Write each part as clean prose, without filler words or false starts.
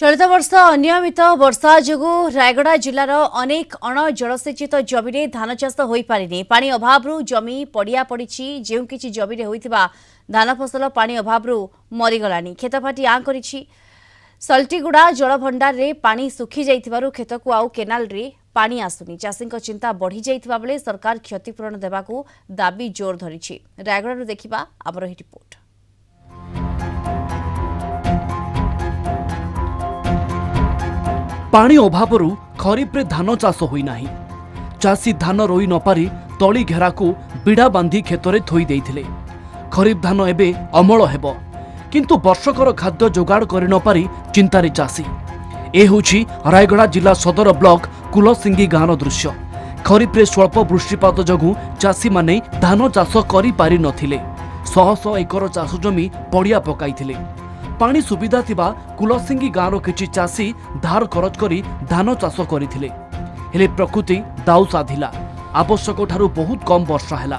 चलित वर्ष अनियमित वर्षा जोगु रायगड़ा जिलार अनेक अण जलसेचित जमी में धान चाष हो पारिनी। पानी अभाव जमी पड़िया पड़ी जो कि जमी में होता धान फसल पानी अभाव मरीगलानी। खेत फाटी आँ कर सल्टीगुड़ा जलभंडार रे पानी सुखी जाइथिबारु खेत को आउ केनाल रे पानी आसुनी। चाषी चिंता बढ़ी जाइथिबा बेले सरकार क्षतिपूरण देबाकू दाबी जोर धरिछि। रायगड़ा देखिबा आमर ही रिपोर्ट। पानी अभावरू खरीफ रे धान चाष होई नाही। चाषी धान रोई न पारी तली घेरा को बिड़ा बांधी खेतरे थोई देइथिले। खरीफ धान एबे अमल हेबो किंतु वर्षकर खाद्य जोगाड़ करि न पारी चिंतारे चाषी। ए होछि रायगड़ा जिला सदर ब्लॉक कुलसिंगी गाँर दृश्य। खरीफ रे स्वल्प वृष्टिपात जगु चाषी माने धान चाष करि पारि नथिले। शह शह एकर चाष जमी पड़िया पकाइथिले। पानी सुविधा थिबा कुलसिंगी गाँर किछि चाषी धार खरच करी धान चाष करिथिले। हेले प्रकृति दाउ साधिला। आवश्यक ठारू बहुत कम वर्षा हैला।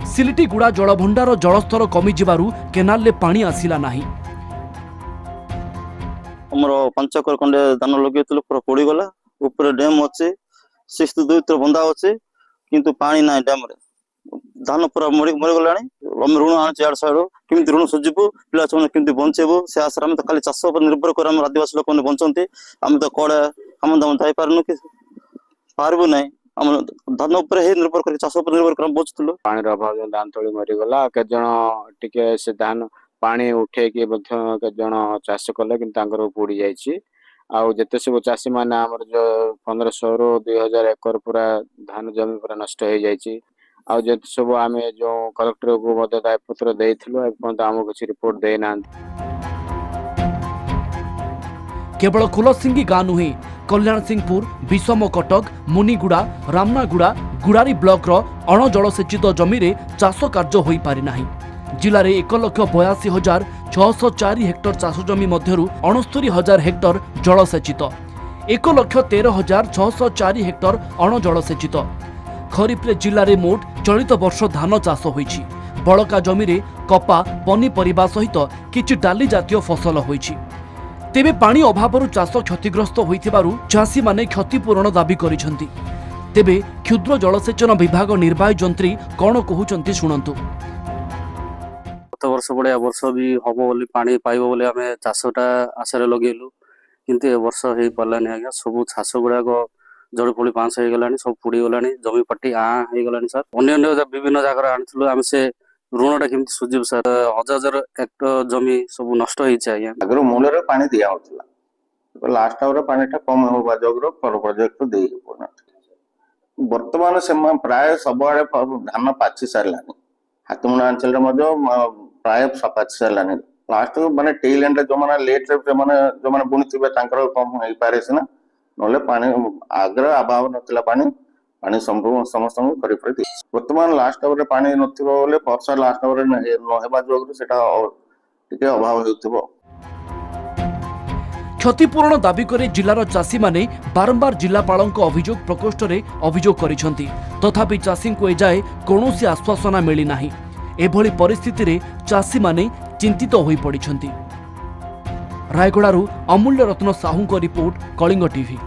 सिलिटीगुड़ा जलभंडार जलस्तर कमी जिबारु केनाल ले पानी आसिला नाही। हमरो 5 एकर खंडे धान लगेतलो पूरा पड़ी गला। ऊपर डैम अछि 62 मीटर बंधा अछि किंतु पानी नाही डैम रे। धान पूरा मरि गलानी। हम ऋण आने 4 साइड किमिति ऋण सुझिबो पिला छन किमिति बंचेबो से आश्रम में तो खाली चाष पर निर्भर कर हम आदिवासी लोक ने बंचंती। हम तो कोड़े हम दम थाई पारनु कि पारबो नाही। हम धान ऊपर हे निर्भर कर चाष पर निर्भर कर बचतलो। पानी रो अभाव धान तळी मरि गला। के जण टिके से धान पानी उठे के बध्य के जण चाष कले कि तांकर पुड़ी जाईची। आउ जते सब चाषी माने हमर जो 1500 रो 2000 एकर पूरा धान जमी पूरा नष्ट हो जाईची। आउ जते सब आमे जो कलेक्टर को मध्य दायपत्र देइथिलो अपन हमो किछि रिपोर्ट देना। केवल कुलसिंगी गाँ नुहे कल्याण सिंहपुर विषम कटक मुनिगुड़ा रामनागुड़ा गुड़ारी ब्लॉक रो अण जलसेचित जमी रे चाष कार्य होई पारि नाही। जिले में 1,82,604 हेक्टर चाष जमी मध्यरु 69,000 हेक्टर जलसेचित। 1,13,604 हेक्टर अण जलसेचित। खरीफ रे जिले में मोट चलित वर्ष धान चाष होईछि। बड़का जमी रे कपा पनीपरिबा सहित किछि डाली जातीय फसल होईछि। तेबे पानी अभावरु चाष क्षतिग्रस्त होइथिबारु चाषी माने क्षतिपूरण दाबी करिसेंती। तेबे क्षुद्र जलसेचन विभाग निर्वाही जंत्री कोन कहउचंती शुणंतु। गत वर्ष बड़े वर्ष भी हम बोली पानी पाइब बोली आम चाषटा आशारे लगेलु किंतु ए वर्ष हो पारानी। आज्ञा सब चाष गुड़ाक जड़ फुड़ी 5 हो गलानी सब पुड़ी गलानी जमी पाटी आँ हो गलानी। सर अन्य विभिन्न जगह आनी आम से ऋणटा केमती सुझिब सर। 1000 हेक्टर जमी सब नष्ट होइछे। आज्ञा आगर मूल पानी दिया होतला लास्ट आवर पानीटा कम होबा जगरो प्रोजेक्ट देई होना। वर्तमान से प्राय सब आड़े धान पाची सारलानी। हाथमुंडा अंचल प्राय पाची सारलानी। लास्ट माने टेल एंड जो माने लेट रे जो माने बुनिथिबे तांकर कम होई पारे सिना नले पानी आगर अभाव नथिला। पानी संपूर्ण समस्त खरीफ रे वर्तमान लास्ट आवर पानी नथिबो बोले वर्षा लास्ट आवर न हेबा जोगरो सेटा टिके अभाव हेउथिबो। क्षतिपूरण दाबी करे जिलार चाषी माने बारंबार जिलापालक अभियोग प्रकोष्ठ रे अभियोग करिसेंती। तथापि चाषी को एजाए कौनसी आश्वासना मिली नाही। एभली परिस्थिति रे चाषी माने चिंतित होई पड़िसेंती। रायगड़ारू अमूल्य रत्न साहू को रिपोर्ट, कलिंग टीवी।